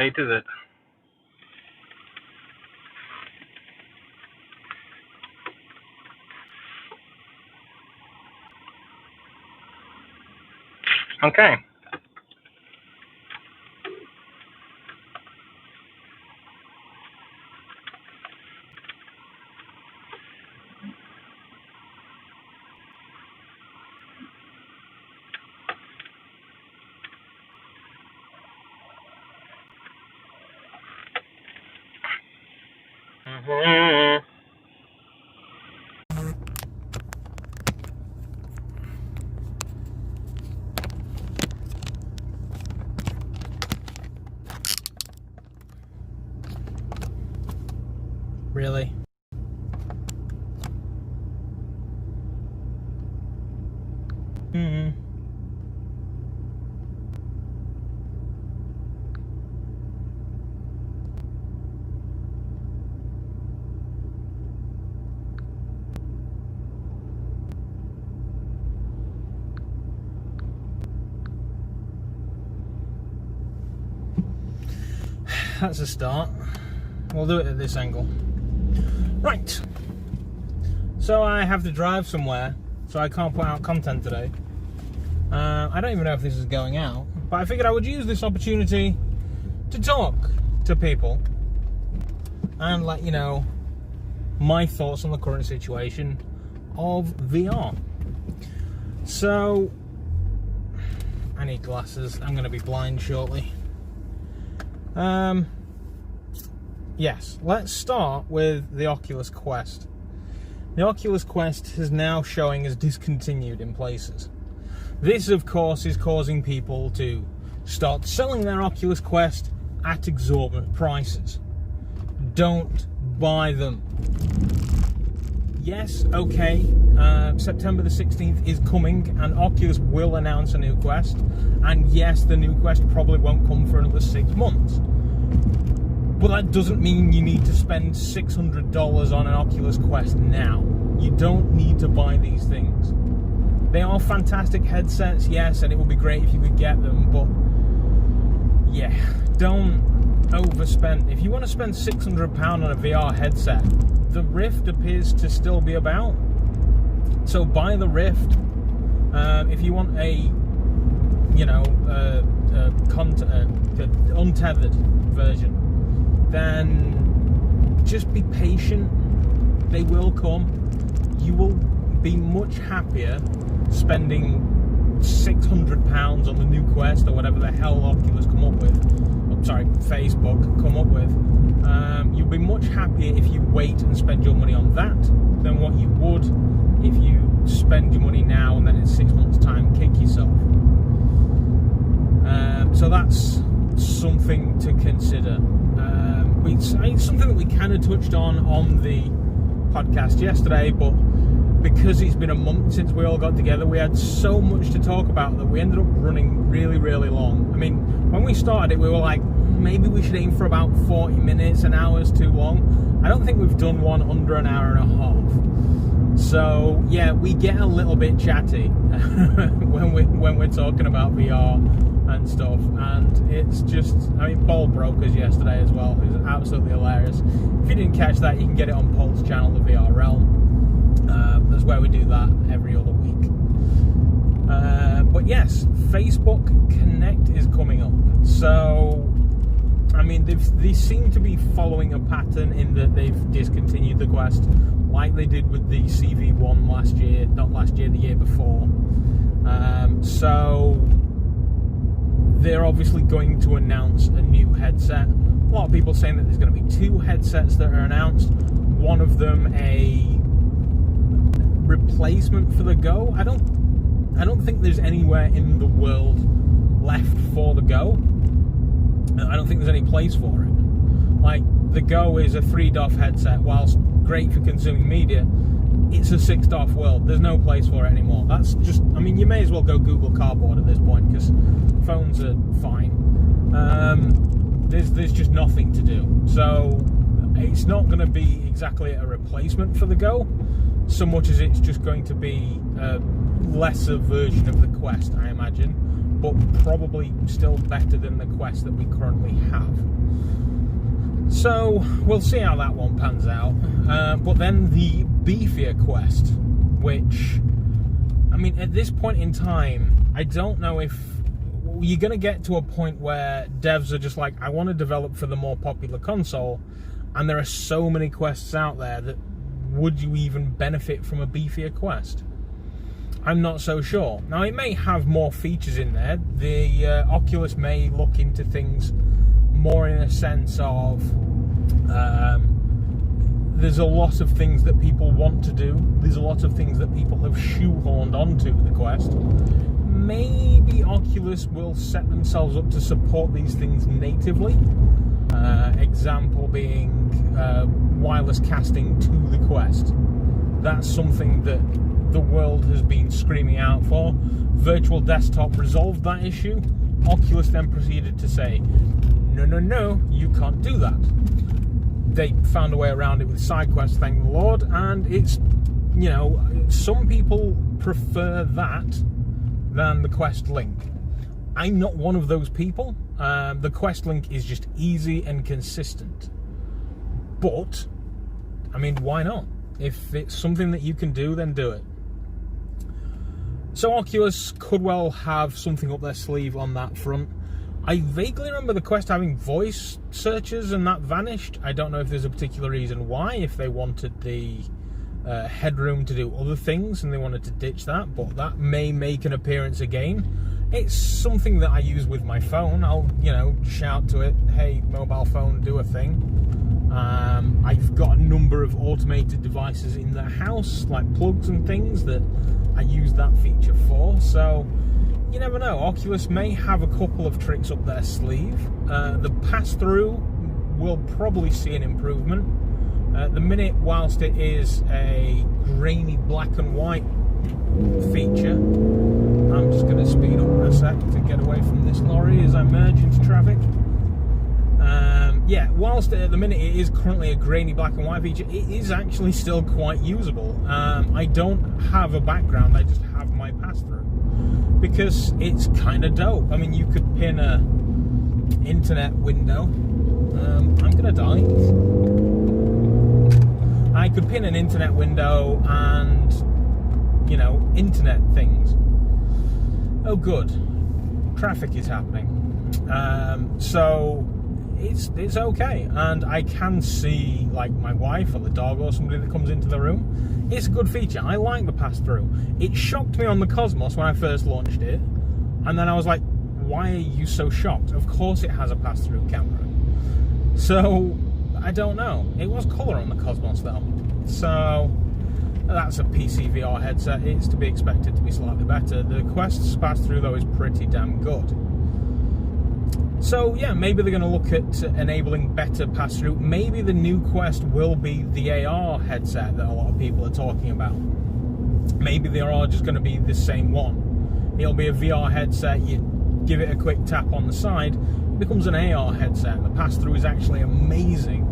Hated it. Okay. Really? That's a start. We'll do it at this angle. Right. So I have to drive somewhere, so I can't put out content today. I don't even know if this is going out, but I figured I would use this opportunity to talk to people and let you know my thoughts on the current situation of VR. So, I need glasses. I'm going to be blind shortly. Yes, let's start with the Oculus Quest. The Oculus Quest is now showing as discontinued in places. This, of course, is causing people to start selling their Oculus Quest at exorbitant prices. Don't buy them. Yes, okay, September the 16th is coming and Oculus will announce a new Quest. And yes, the new Quest probably won't come for another 6 months. But that doesn't mean you need to spend $600 on an Oculus Quest now. You don't need to buy these things. They are fantastic headsets, yes, and it would be great if you could get them, but yeah, don't overspend. If you want to spend £600 on a VR headset, the Rift appears to still be about. So buy the Rift. If you want a, you know, untethered version, then just be patient. They will come. You will be much happier spending £600 on the new Quest or whatever the hell Oculus come up with. Oh, sorry, Facebook come up with. You'll be much happier if you wait and spend your money on that than what you would if you spend your money now and then in 6 months' time kick yourself. So that's something to consider. It's something that we kind of touched on the podcast yesterday, but because it's been a month since we all got together, we had so much to talk about that we ended up running really, really long. I mean, when we started it, we were like, maybe we should aim for about 40 minutes, an hour's too long. I don't think we've done one under an hour and a half. So, yeah, we get a little bit chatty when we're talking about VR and stuff, and it's just, I mean, Ball broke us yesterday as well. It was absolutely hilarious. If you didn't catch that, you can get it on Paul's channel, The VR Realm. That's where we do that every other week. But yes, Facebook Connect is coming up. So, I mean, they seem to be following a pattern in that they've discontinued the Quest, like they did with the CV1 last year, not last year, the year before. So they're obviously going to announce a new headset. A lot of people saying that there's going to be 2 headsets that are announced. One of them a replacement for the Go. I don't think there's anywhere in the world left for the Go. I don't think there's any place for it. Like, the Go is a 3DoF headset, whilst great for consuming media, it's a 6DoF world. There's no place for it anymore. That's just, I mean, you may as well go Google Cardboard at this point, because phones are fine. There's just nothing to do. So it's not going to be exactly a replacement for the Go, so much as it's just going to be a lesser version of the Quest, I imagine. but probably still better than the Quest that we currently have. So we'll see how that one pans out. But then the beefier Quest, which, I mean, at this point in time, I don't know if you're going to get to a point where devs are just like, I want to develop for the more popular console, and there are so many Quests out there that would you even benefit from a beefier Quest? I'm not so sure. Now, it may have more features in there. The Oculus may look into things more in a sense of there's a lot of things that people want to do. There's a lot of things that people have shoehorned onto the Quest. Maybe Oculus will set themselves up to support these things natively. Example being wireless casting to the Quest. That's something that the world has been screaming out for. Virtual Desktop resolved that issue. Oculus then proceeded to say, no, you can't do that. They found a way around it with SideQuest, thank the Lord, and it's, some people prefer that than the Quest Link. I'm not one of those people. The Quest Link is just easy and consistent. But, I mean, why not? If it's something that you can do, then do it. So Oculus could well have something up their sleeve on that front. I vaguely remember the Quest having voice searches and that vanished. I don't know if there's a particular reason why, if they wanted the headroom to do other things and they wanted to ditch that, but that may make an appearance again. It's something that I use with my phone. I'll, shout to it, hey, mobile phone, do a thing. I've got a number of automated devices in the house, like plugs and things, that I use that feature for. So, you never know. Oculus may have a couple of tricks up their sleeve. The pass-through will probably see an improvement. At the minute, whilst it is a grainy black and white feature, I'm just going to speed up for a sec to get away from this lorry as I merge into traffic. Whilst at the minute it is currently a grainy black and white feature, it is actually still quite usable. I don't have a background, I just have my pass-through, because it's kind of dope. I mean, you could pin a internet window. I'm going to die. I could pin an internet window and, internet things. Oh, good. Traffic is happening. So it's okay, and I can see like my wife or the dog or somebody that comes into the room. It's a good feature. I like the pass-through. It shocked me on the Cosmos when I first launched it, and then I was like, why are you so shocked? Of course it has a pass-through camera. So I don't know. It was colour on the Cosmos though, so that's a PC VR headset. It's to be expected to be slightly better. The Quest's pass-through though is pretty damn good. So yeah, maybe they're going to look at enabling better pass-through. Maybe the new Quest will be the AR headset that a lot of people are talking about. Maybe they are just going to be the same one. It'll be a VR headset, you give it a quick tap on the side, it becomes an AR headset. The pass-through is actually amazing.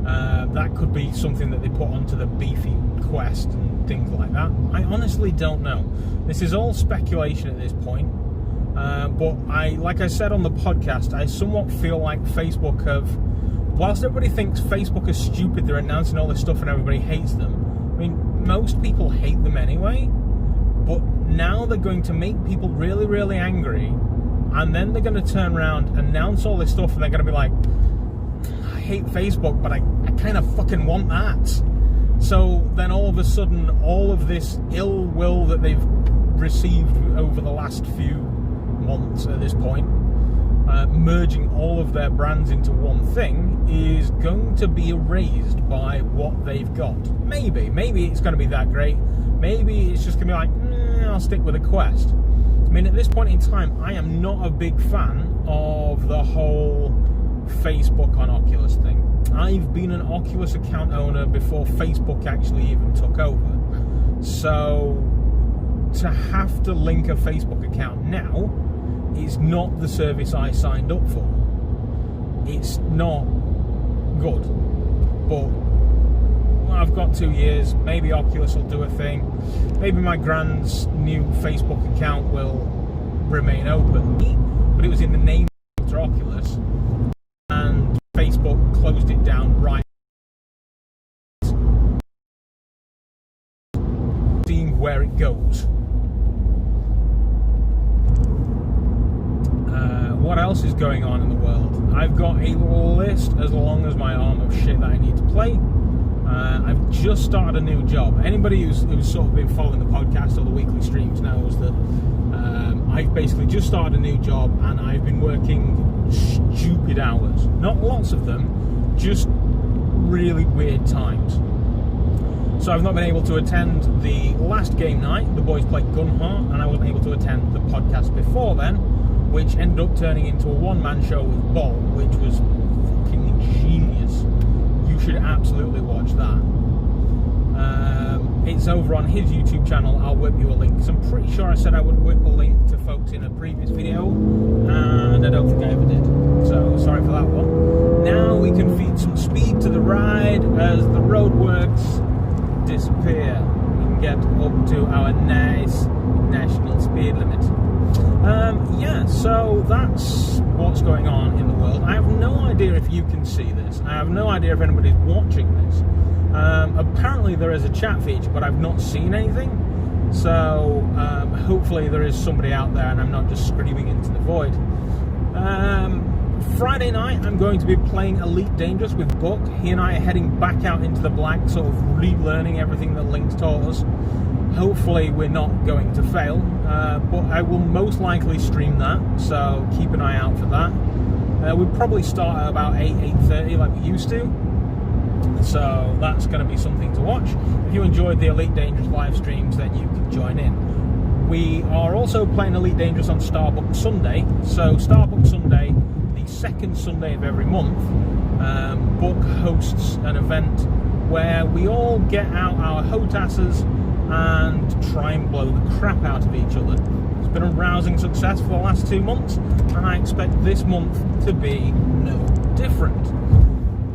That could be something that they put onto the beefy Quest and things like that. I honestly don't know. This is all speculation at this point. But like I said on the podcast, I somewhat feel like Facebook have, whilst everybody thinks Facebook is stupid, they're announcing all this stuff and everybody hates them. I mean, most people hate them anyway, but now they're going to make people really, really angry, and then they're going to turn around, announce all this stuff, and they're going to be like, I hate Facebook, but I kind of fucking want that. So then all of a sudden, all of this ill will that they've received over the last few months at this point, merging all of their brands into one thing, is going to be erased by what they've got. Maybe it's going to be that great. Maybe it's just going to be like, I'll stick with a Quest. I mean, at this point in time, I am not a big fan of the whole Facebook on Oculus thing. I've been an Oculus account owner before Facebook actually even took over. So to have to link a Facebook account now is not the service I signed up for. It's not good. But I've got 2 years. Maybe Oculus will do a thing. Maybe my grand's new Facebook account will remain open. But it was in the name of Oculus, and Facebook closed it down right. Seeing where it goes. What else is going on in the world? I've got a list as long as my arm of shit that I need to play. I've just started a new job. Anybody who's sort of been following the podcast or the weekly streams knows that I've basically just started a new job, and I've been working stupid hours. Not lots of them, just really weird times. So I've not been able to attend the last game night. The boys played Gunheart, and I wasn't able to attend the podcast before then, which ended up turning into a one-man show with Bol, which was fucking genius. You should absolutely watch that. It's over on his YouTube channel. I'll whip you a link, because I'm pretty sure I said I would whip a link to folks in a previous video, and I don't think I ever did. So sorry for that one. Now we can feed some speed to the ride as the roadworks disappear. We can get up to our nice national speed limit. Yeah, so that's what's going on in the world. I have no idea if you can see this. I have no idea if anybody's watching this. Apparently there is a chat feature, but I've not seen anything. So hopefully there is somebody out there and I'm not just screaming into the void. Friday night I'm going to be playing Elite Dangerous with Buck. He and I are heading back out into the black, sort of relearning everything that Link's taught us. Hopefully we're not going to fail, but I will most likely stream that, so keep an eye out for that. We'll probably start at about 8:30 like we used to, so that's going to be something to watch. If you enjoyed the Elite Dangerous live streams, then you can join in. We are also playing Elite Dangerous on Starbuck Sunday, so Starbuck Sunday, the second Sunday of every month, Buck hosts an event where we all get out our HOTASs and try and blow the crap out of each other. It's been a rousing success for the last 2 months, and I expect this month to be no different.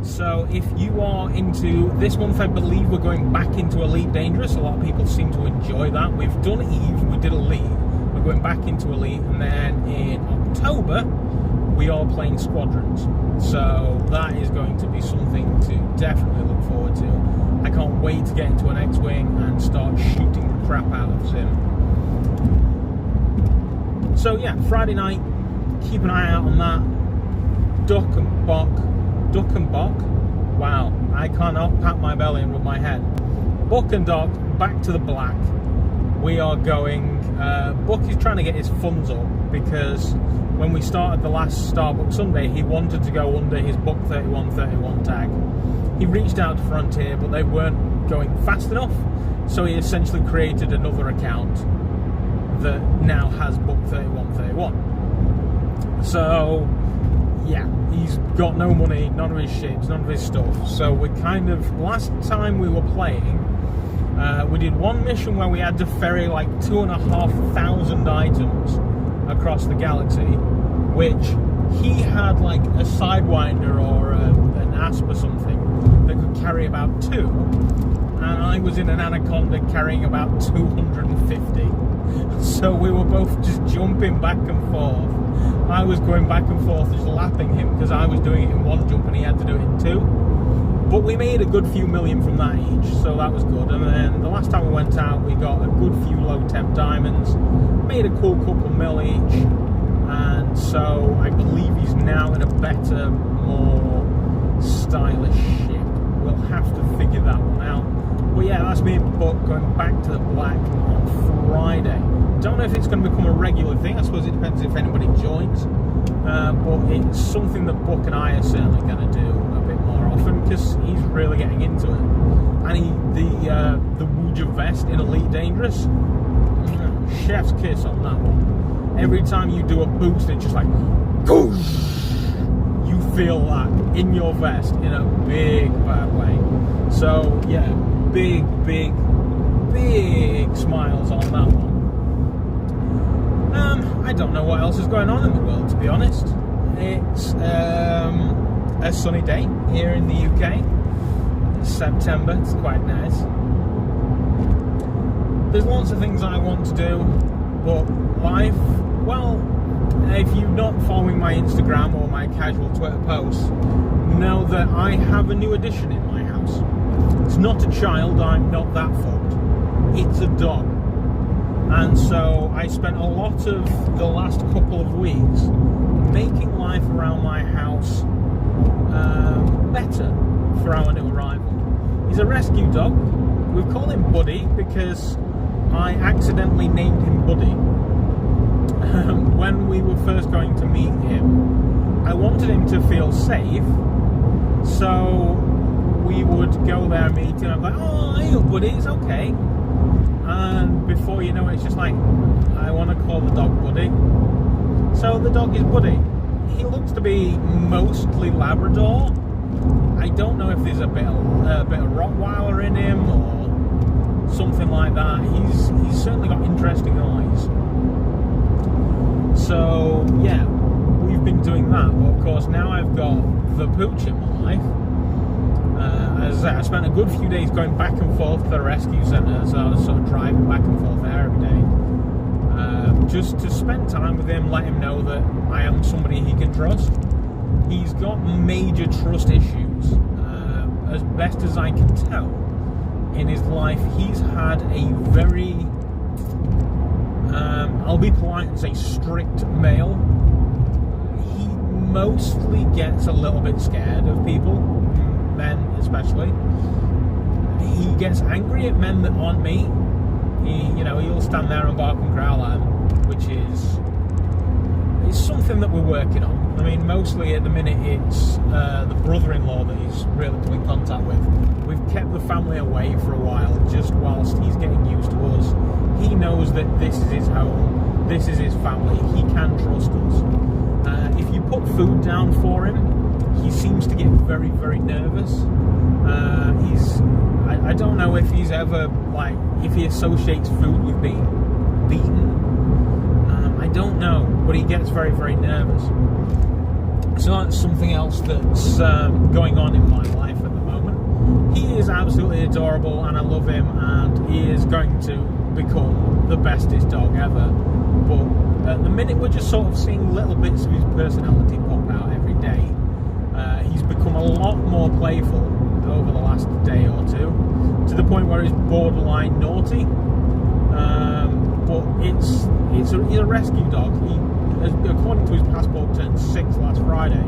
So if you are into this month, I believe we're going back into Elite Dangerous. A lot of people seem to enjoy that. We've done Eve, we did Elite, we're going back into Elite, and then in October we are playing Squadrons. So that is going to be something to definitely look forward to. I can't wait to get into an X-Wing and start shooting the crap out of Zim. So yeah, Friday night, keep an eye out on that. Duck and Bok. Wow, I cannot pat my belly and rub my head. Buck and Doc, back to the black. We are going, Buck is trying to get his funds up, because when we started the last Starbuck Sunday, he wanted to go under his Buck 3131 tag. He reached out to Frontier, but they weren't going fast enough, so he essentially created another account that now has Buck 3131. So yeah, he's got no money, none of his ships, none of his stuff. So we kind of, last time we were playing, we did one mission where we had to ferry like 2,500 items across the galaxy, which he had like a Sidewinder or an Asp or something that could carry about 2, and I was in an Anaconda carrying about 250. So we were both just jumping back and forth. I was going back and forth just lapping him because I was doing it in one jump and he had to do it in 2. But we made a good few million from that each, so that was good. And then the last time we went out, we got a good few low temp diamonds, made a cool couple mil each, and so I believe he's now in a better, more stylish ship. We'll have to figure that one out. But yeah, that's me and Buck going back to the black on Friday. Don't know if it's going to become a regular thing. I suppose it depends if anybody joins. But it's something that Buck and I are certainly going to do a bit more often, because he's really getting into it. And the Wooja vest in Elite Dangerous, chef's kiss on that one. Every time you do a boost, it's just like, whoosh! You feel that in your vest in a big bad way. So yeah, big smiles on that one. I don't know what else is going on in the world, to be honest. It's a sunny day here in the UK. It's September, it's quite nice. There's lots of things I want to do, but life Well, if you're not following my Instagram or my casual Twitter posts, know that I have a new addition in my house. It's not a child, I'm not that fucked. It's a dog. And so I spent a lot of the last couple of weeks making life around my house better for our new arrival. He's a rescue dog. We've called him Buddy because I accidentally named him Buddy. When we were first going to meet him, I wanted him to feel safe, so we would go there and meet him. I'm like, oh, hey, Buddy, it's okay. And before you know it, it's just like, I want to call the dog Buddy. So the dog is Buddy. He looks to be mostly Labrador. I don't know if there's a bit of Rottweiler in him or something like that. He's certainly got interesting eyes. So yeah, we've been doing that. But of course, now I've got the pooch in my life. As I spent a good few days going back and forth to the rescue centre, so I was sort of driving back and forth there every day, just to spend time with him, let him know that I am somebody he can trust. He's got major trust issues. As best as I can tell, in his life, he's had a very, I'll be polite and say strict male. He mostly gets a little bit scared of people, men especially. He gets angry at men that aren't me. He'll stand there and bark and growl at them, which is something that we're working on. I mean, mostly at the minute it's the brother-in-law that he's really come in contact with. We've kept the family away for a while, just whilst he's getting used to us. He knows that this is his home, this is his family, he can trust us. If you put food down for him, he seems to get very, very nervous. I don't know if he's ever, if he associates food with being beaten. I don't know, but he gets very, very nervous. So that's something else that's going on in my life at the moment. He is absolutely adorable and I love him, and he is going to become the bestest dog ever. But at the minute we're just sort of seeing little bits of his personality pop out every day. He's become a lot more playful over the last day or two, to the point where he's borderline naughty. But he's a rescue dog. He, according to his passport, turned 6 last Friday,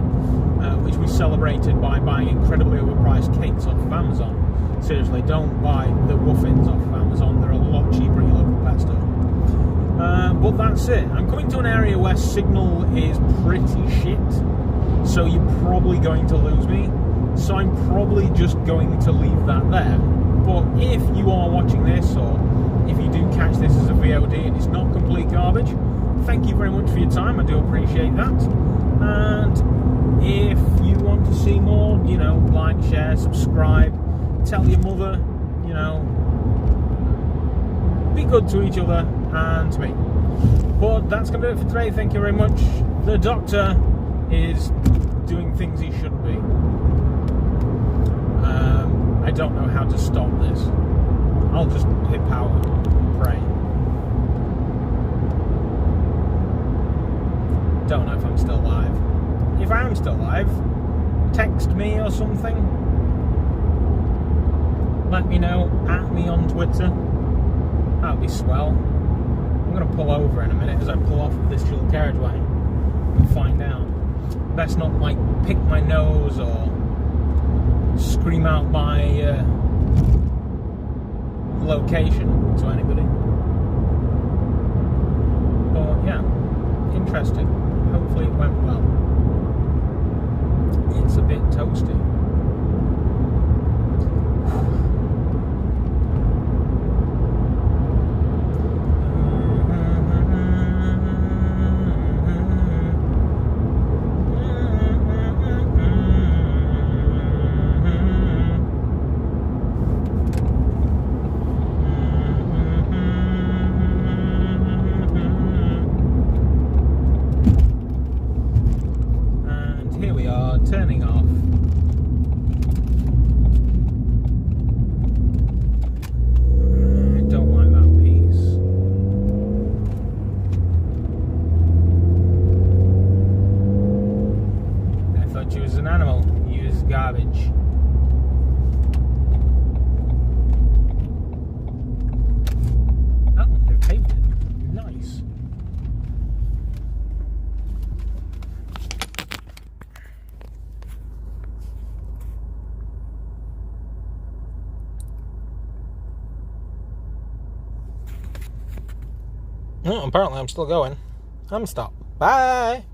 which we celebrated by buying incredibly overpriced cakes off of Amazon. Seriously, don't buy the Wuffins off of Amazon. They're a lot cheaper at your local pet store. But that's it. I'm coming to an area where signal is pretty shit, so you're probably going to lose me. So I'm probably just going to leave that there. But if you are watching this, or if you do catch this as a VOD and it's not complete garbage, thank you very much for your time. I do appreciate that. And if you want to see more, like, share, subscribe, tell your mother, be good to each other and to me. But that's going to do it for today. Thank you very much. The doctor is doing things he shouldn't be. I don't know how to stop this. I'll just hit power and pray. Don't know if I'm still live. If I am still live, text me or something. Let me know. At me on Twitter. That would be swell. I'm going to pull over in a minute as I pull off of this dual carriageway and find out. Best not pick my nose or scream out my location to anybody. But yeah, interesting. Hopefully it went well. It's a bit toasty. Turning off of garbage. Oh, they've paved it. Nice. Oh, apparently I'm still going. I'm stopped. Bye.